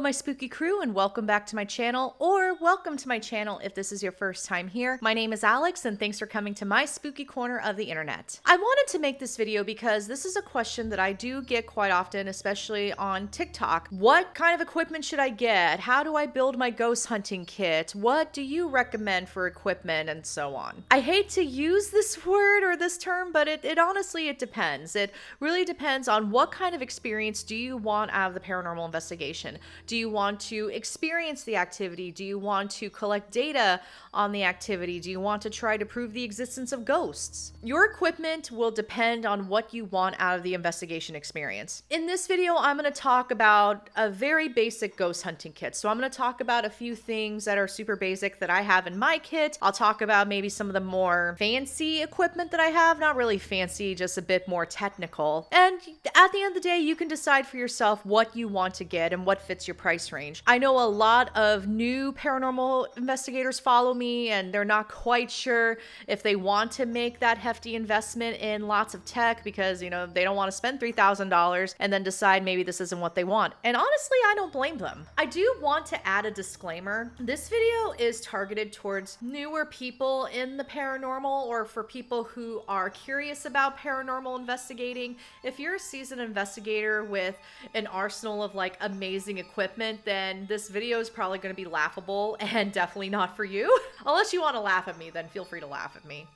my spooky crew, and welcome back to my channel, or welcome to my channel if this is your first time here. My name is Alex, and thanks for coming to my spooky corner of the internet. I wanted to make this video because this is a question that I do get quite often, especially on TikTok. What kind of equipment should I get? How do I build my ghost hunting kit? What do you recommend for equipment, and so on? I hate to use this word or this term, but it honestly, it depends. It really depends on what kind of experience do you want out of the paranormal investigation. Do you want to experience the activity? Do you want to collect data on the activity? Do you want to try to prove the existence of ghosts? Your equipment will depend on what you want out of the investigation experience. In this video, I'm going to talk about a very basic ghost hunting kit. So I'm going to talk about a few things that are super basic that I have in my kit. I'll talk about maybe some of the more fancy equipment that I have. Not really fancy, just a bit more technical. And at the end of the day, you can decide for yourself what you want to get and what fits your price range. I know a lot of new paranormal investigators follow me and they're not quite sure if they want to make that hefty investment in lots of tech because, you know, they don't want to spend $3,000 and then decide maybe this isn't what they want. And honestly, I don't blame them. I do want to add a disclaimer. This video is targeted towards newer people in the paranormal or for people who are curious about paranormal investigating. If you're a seasoned investigator with an arsenal of like amazing equipment, then this video is probably going to be laughable and definitely not for you. Unless you want to laugh at me, then feel free to laugh at me.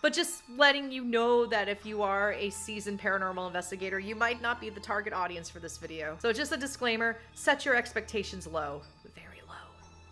But just letting you know that if you are a seasoned paranormal investigator, you might not be the target audience for this video. So just a disclaimer, set your expectations low. Very low.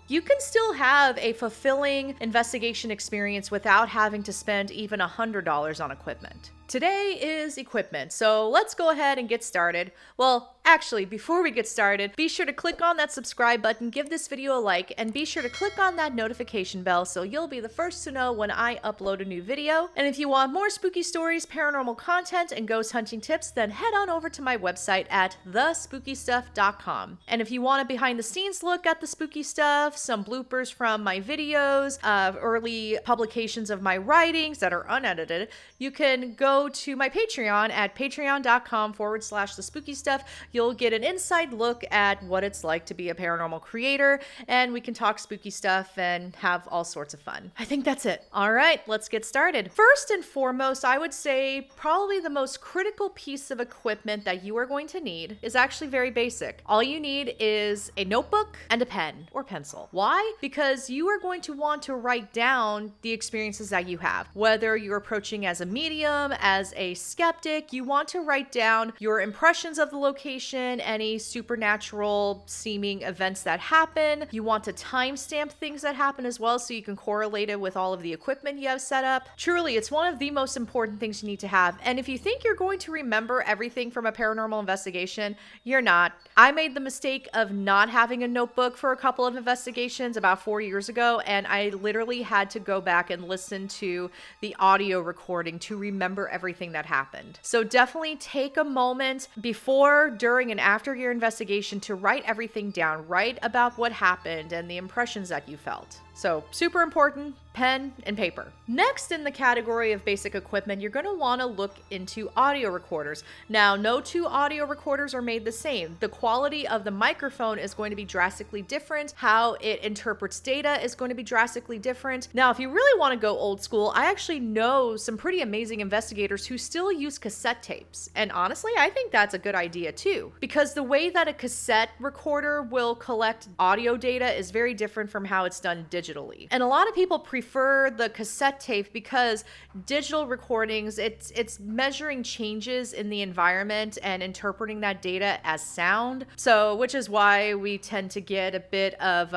You can still have a fulfilling investigation experience without having to spend even $100 on equipment. Today is equipment, so let's go ahead and get started. Well, actually, before we get started, be sure to click on that subscribe button, give this video a like, and be sure to click on that notification bell so you'll be the first to know when I upload a new video. And if you want more spooky stories, paranormal content, and ghost hunting tips, then head on over to my website at thespookystuff.com. And if you want a behind the scenes look at the spooky stuff, some bloopers from my videos, early publications of my writings that are unedited, you can go to my Patreon at patreon.com/thespookystuff. You'll get an inside look at what it's like to be a paranormal creator, and we can talk spooky stuff and have all sorts of fun. I think that's it. All right, let's get started. First and foremost, I would say probably the most critical piece of equipment that you are going to need is actually very basic. All you need is a notebook and a pen or pencil. Why? Because you are going to want to write down the experiences that you have. Whether you're approaching as a medium, as a skeptic, you want to write down your impressions of the location, any supernatural seeming events that happen. You want to timestamp things that happen as well so you can correlate it with all of the equipment you have set up. Truly, it's one of the most important things you need to have. And if you think you're going to remember everything from a paranormal investigation, you're not. I made the mistake of not having a notebook for a couple of investigations about 4 years ago, and I literally had to go back and listen to the audio recording to remember everything that happened. So definitely take a moment before, during, and after your investigation to write everything down. Write about what happened and the impressions that you felt. So super important, pen and paper. Next in the category of basic equipment, you're going to want to look into audio recorders. Now, no two audio recorders are made the same. The quality of the microphone is going to be drastically different. How it interprets data is going to be drastically different. Now, if you really want to go old school, I actually know some pretty amazing investigators who still use cassette tapes. And honestly, I think that's a good idea too, because the way that a cassette recorder will collect audio data is very different from how it's done digitally. And a lot of people prefer the cassette tape because digital recordings, it's measuring changes in the environment and interpreting that data as sound. So, which is why we tend to get a bit of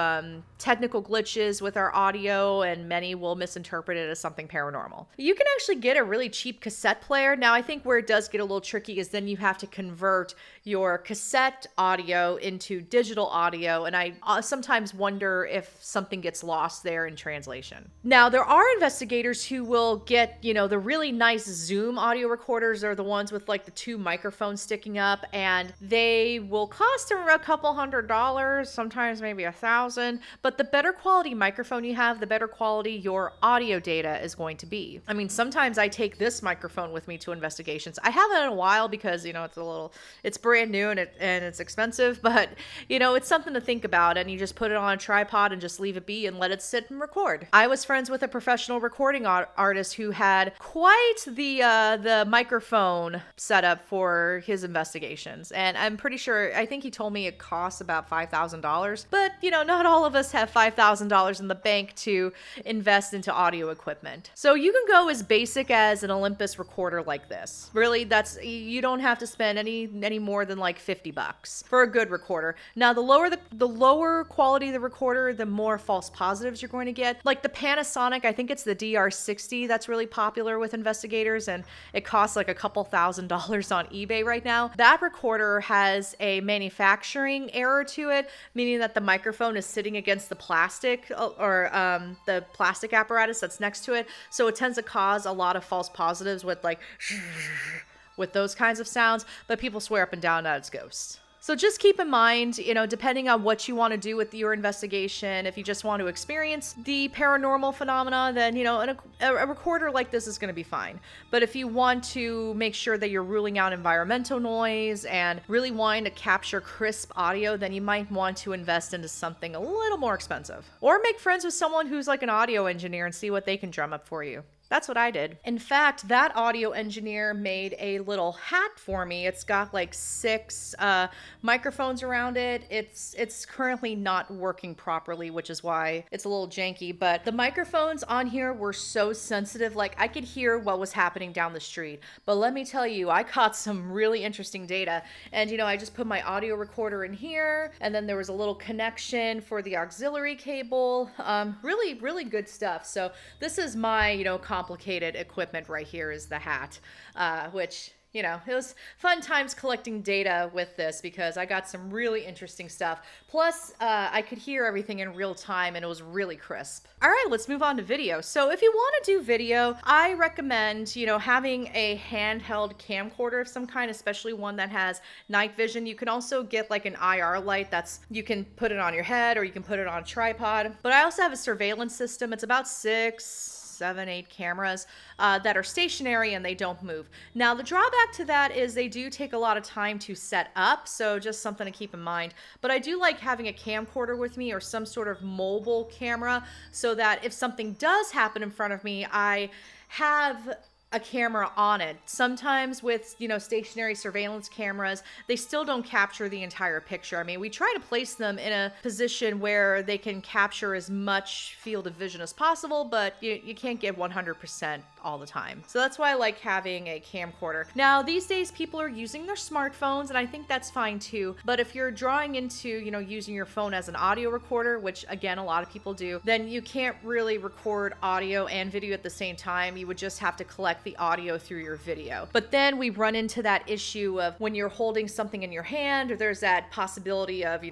technical glitches with our audio, and many will misinterpret it as something paranormal. You can actually get a really cheap cassette player. Now, I think where it does get a little tricky is then you have to convert your cassette audio into digital audio, and I sometimes wonder if something gets lost there in translation. Now, there are investigators who will get, you know, the really nice Zoom audio recorders, are the ones with like the two microphones sticking up, and they will cost a couple $100, sometimes maybe $1,000, but But the better quality microphone you have, the better quality your audio data is going to be. I mean, sometimes I take this microphone with me to investigations. I haven't in a while because, it's brand new and it's expensive, but it's something to think about, and you just put it on a tripod and just leave it be and let it sit and record. I was friends with a professional recording artist who had quite the microphone setup for his investigations, and I'm pretty sure, I think he told me it costs about $5,000, but not all of us have $5,000 in the bank to invest into audio equipment. So you can go as basic as an Olympus recorder like this. Really, you don't have to spend any more than like $50 for a good recorder. Now, the lower quality of the recorder, the more false positives you're going to get. Like the Panasonic, I think it's the DR60 that's really popular with investigators, and it costs like a couple $1,000s on eBay right now. That recorder has a manufacturing error to it, meaning that the microphone is sitting against the plastic or the plastic apparatus that's next to it. So it tends to cause a lot of false positives with with those kinds of sounds, but people swear up and down that it's ghosts. So just keep in mind, depending on what you want to do with your investigation, if you just want to experience the paranormal phenomena, then, a recorder like this is going to be fine. But if you want to make sure that you're ruling out environmental noise and really wanting to capture crisp audio, then you might want to invest into something a little more expensive. Or make friends with someone who's like an audio engineer and see what they can drum up for you. That's what I did. In fact, that audio engineer made a little hat for me. It's got like 6 microphones around it. It's currently not working properly, which is why it's a little janky. But the microphones on here were so sensitive, like I could hear what was happening down the street. But let me tell you, I caught some really interesting data. And I just put my audio recorder in here, and then there was a little connection for the auxiliary cable. Really, really good stuff. So this is my, complicated equipment right here is the hat, which, it was fun times collecting data with this because I got some really interesting stuff. Plus, I could hear everything in real time and it was really crisp. All right, let's move on to video. So if you want to do video, I recommend, having a handheld camcorder of some kind, especially one that has night vision. You can also get like an IR light you can put it on your head or you can put it on a tripod. But I also have a surveillance system. It's about 7, 8 cameras that are stationary and they don't move. Now, the drawback to that is they do take a lot of time to set up, so just something to keep in mind. But I do like having a camcorder with me or some sort of mobile camera so that if something does happen in front of me, I have a camera on it. Sometimes with, stationary surveillance cameras, they still don't capture the entire picture. I mean, we try to place them in a position where they can capture as much field of vision as possible, but you can't get 100% all the time. So that's why I like having a camcorder. Now, these days people are using their smartphones, and I think that's fine too. But if you're drawing into, using your phone as an audio recorder, which again, a lot of people do, then you can't really record audio and video at the same time. You would just have to collect the audio through your video. But then we run into that issue of when you're holding something in your hand, or there's that possibility of,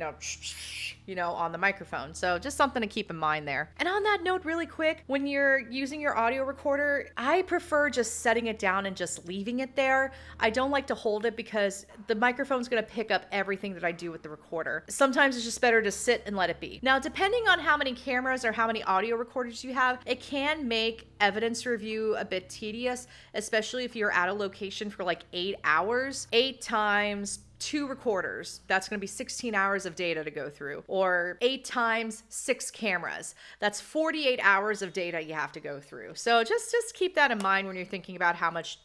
on the microphone. So just something to keep in mind there. And on that note, really quick, when you're using your audio recorder, I prefer just setting it down and just leaving it there. I don't like to hold it because the microphone's going to pick up everything that I do with the recorder. Sometimes it's just better to sit and let it be. Now, depending on how many cameras or how many audio recorders you have, it can make evidence review a bit tedious, especially if you're at a location for like 8 hours. 8 times 2 recorders, that's going to be 16 hours of data to go through. Or 8 times 6 cameras, that's 48 hours of data you have to go through. So just keep that in mind when you're thinking about how much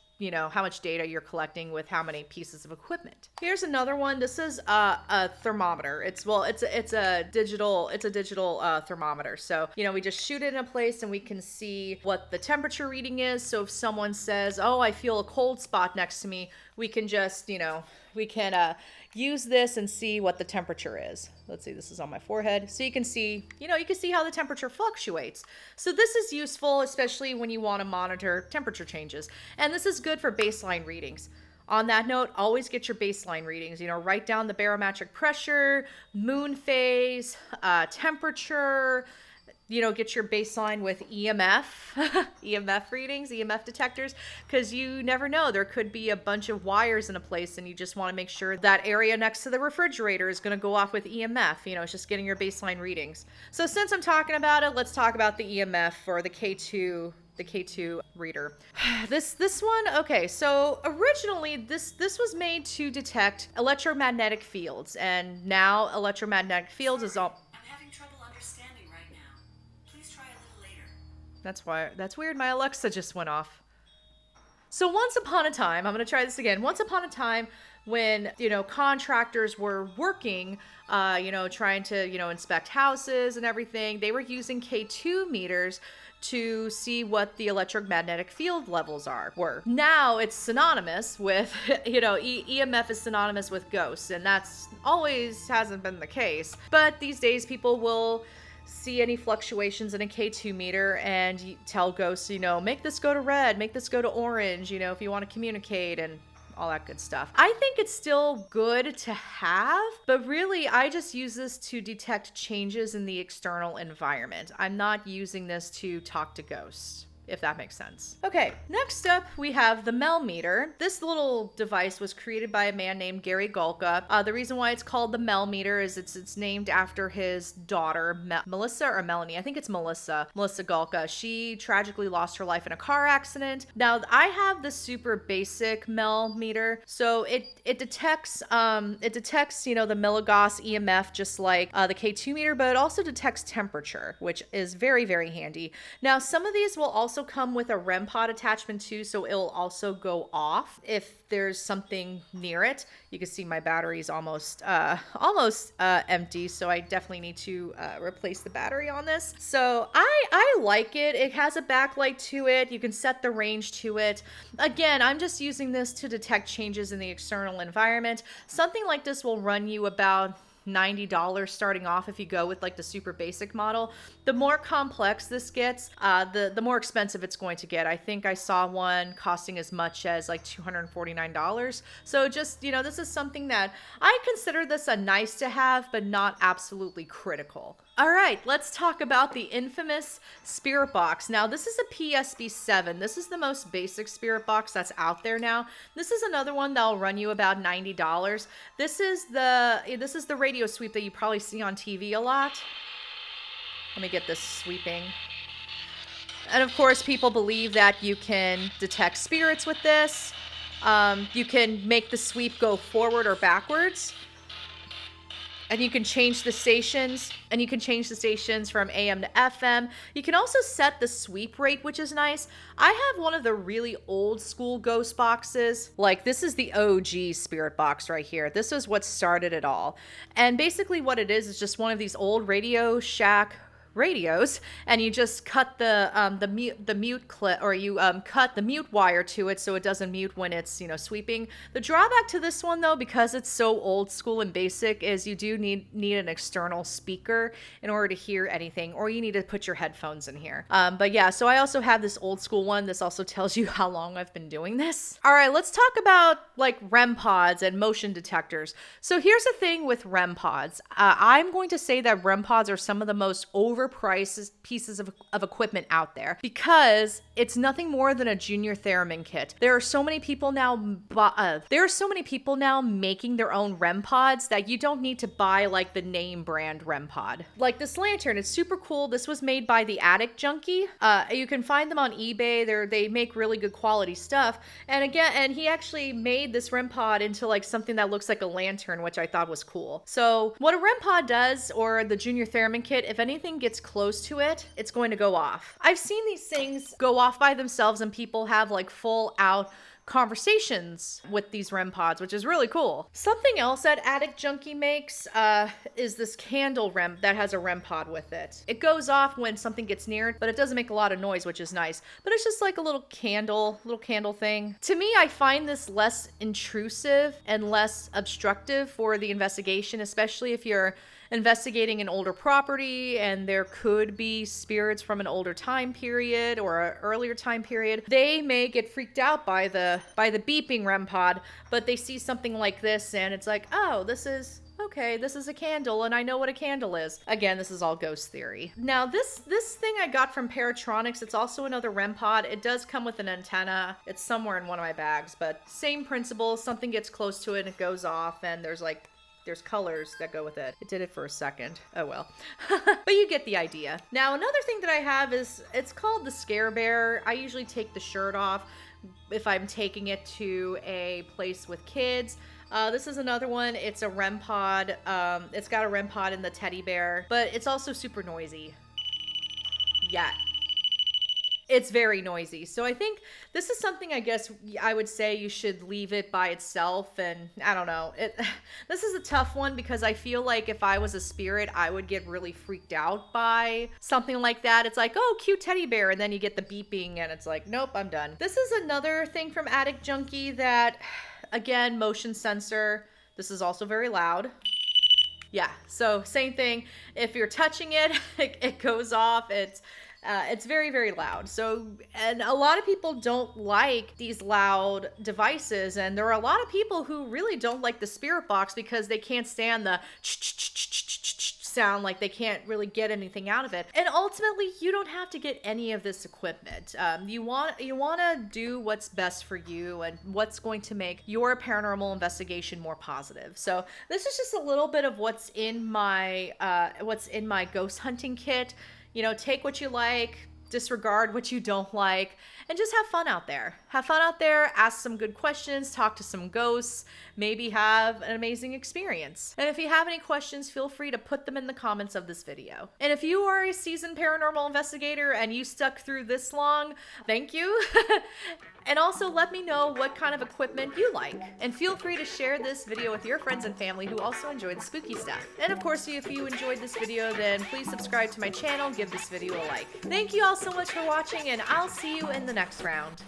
data you're collecting with how many pieces of equipment. Here's another one. This is a thermometer. It's a digital thermometer. So, we just shoot it in a place and we can see what the temperature reading is. So if someone says, "Oh, I feel a cold spot next to me," we can just, use this and see what the temperature is. Let's see, this is on my forehead. So you can see, how the temperature fluctuates. So this is useful, especially when you want to monitor temperature changes. And this is good for baseline readings. On that note, always get your baseline readings. Write down the barometric pressure, moon phase, temperature, get your baseline with EMF readings, EMF detectors, because you never know. There could be a bunch of wires in a place and you just want to make sure that area next to the refrigerator is going to go off with EMF. It's just getting your baseline readings. So since I'm talking about it, let's talk about the EMF or the K2 reader. This one, okay, so originally this was made to detect electromagnetic fields, and now electromagnetic fields is all. That's weird. My Alexa just went off. So once upon a time, I'm going to try this again. Once upon a time when, contractors were working, trying to, inspect houses and everything, they were using K2 meters to see what the electromagnetic field levels were. Now it's synonymous with, EMF is synonymous with ghosts, and that's always hasn't been the case. But these days people will see any fluctuations in a K2 meter and tell ghosts, make this go to red, make this go to orange, if you want to communicate and all that good stuff. I think it's still good to have, but really I just use this to detect changes in the external environment. I'm not using this to talk to ghosts, if that makes sense. Okay, next up we have the Mel Meter. This little device was created by a man named Gary Golka. The reason why it's called the Mel Meter is it's named after his daughter, Melissa or Melanie. I think it's Melissa Golka. She tragically lost her life in a car accident. Now I have the super basic Mel Meter, so it detects the milligauss EMF just like the K2 meter, but it also detects temperature, which is very, very handy. Now some of these will also come with a REM pod attachment too, so it'll also go off if there's something near it. You can see my battery's almost empty, so I definitely need to replace the battery on this. So I like it. It has a backlight to it. You can set the range to it. Again, I'm just using this to detect changes in the external environment. Something like this will run you about $90 starting off if you go with like the super basic model. The more complex this gets, the more expensive it's going to get. I think I saw one costing as much as like $249. So just, this is something that I consider this a nice to have, but not absolutely critical. All right, let's talk about the infamous spirit box. Now, this is a PSB7. This is the most basic spirit box that's out there now. This is another one that'll run you about $90. This is the radio sweep that you probably see on TV a lot. Let me get this sweeping. And of course, people believe that you can detect spirits with this. You can make the sweep go forward or backwards. And you can change the stations, from AM to FM. You can also set the sweep rate, which is nice. I have one of the really old school ghost boxes. Like, this is the OG spirit box right here. This is what started it all. And basically what it is just one of these old Radio Shack radios, and you just cut the mute clip, or you cut the mute wire to it so it doesn't mute when it's sweeping. The drawback to this one though, because it's so old school and basic, is you do need an external speaker in order to hear anything, or you need to put your headphones in here. But yeah, so I also have this old school one. This also tells you how long I've been doing this. All right, let's talk about like REM pods and motion detectors. So here's the thing with REM pods. I'm going to say that REM pods are some of the most overpriced pieces of equipment out there, because it's nothing more than a junior theremin kit. There are so many people now making their own REM pods that you don't need to buy like the name brand REM pod. Like this lantern, it's super cool. This was made by the Attic Junkie. You can find them on eBay. They make really good quality stuff. And he actually made this REM pod into like something that looks like a lantern, which I thought was cool. So what a REM pod does, or the junior theremin kit, if anything gets close to it, it's going to go off. I've seen these things go off by themselves, and people have like full out conversations with these REM pods, which is really cool. Something else that Attic Junkie makes is this candle REM that has a REM pod with it. It goes off when something gets near it, but it doesn't make a lot of noise, which is nice. But it's just like a little candle thing. To me, I find this less intrusive and less obstructive for the investigation, especially if you're investigating an older property and there could be spirits from an older time period or an earlier time period. They may get freaked out by the beeping REM pod, but they see something like this and it's like, oh, this is okay, this is a candle and I know what a candle is. Again, this is all ghost theory. Now this thing I got from Paratronics, it's also another REM pod. It does come with an antenna. It's somewhere in one of my bags, but same principle. Something gets close to it and it goes off, and there's colors that go with it. It did it for a second. Oh well. But you get the idea. Now another thing that I have is, it's called the Scare Bear. I usually take the shirt off if I'm taking it to a place with kids. This is another one. It's a REM pod. It's got a REM pod in the teddy bear, but it's also super noisy. Yeah. It's very noisy. So I think this is something, I guess I would say you should leave it by itself. And I don't know. This is a tough one because I feel like if I was a spirit, I would get really freaked out by something like that. It's like, oh, cute teddy bear. And then you get the beeping and it's like, nope, I'm done. This is another thing from Attic Junkie that, again, motion sensor. This is also very loud. Yeah, so same thing. If you're touching it, it goes off. It's very, very loud. So, and a lot of people don't like these loud devices. And there are a lot of people who really don't like the spirit box because they can't stand the sound, like they can't really get anything out of it. And ultimately, you don't have to get any of this equipment. You want to do what's best for you and what's going to make your paranormal investigation more positive. So this is just a little bit of what's in my ghost hunting kit. You know, take what you like, disregard what you don't like, and just have fun out there. Have fun out there, ask some good questions, talk to some ghosts, maybe have an amazing experience. And if you have any questions, feel free to put them in the comments of this video. And if you are a seasoned paranormal investigator and you stuck through this long, thank you. And also let me know what kind of equipment you like. And feel free to share this video with your friends and family who also enjoy the spooky stuff. And of course, if you enjoyed this video, then please subscribe to my channel, give this video a like. Thank you all so much for watching, and I'll see you in the next round.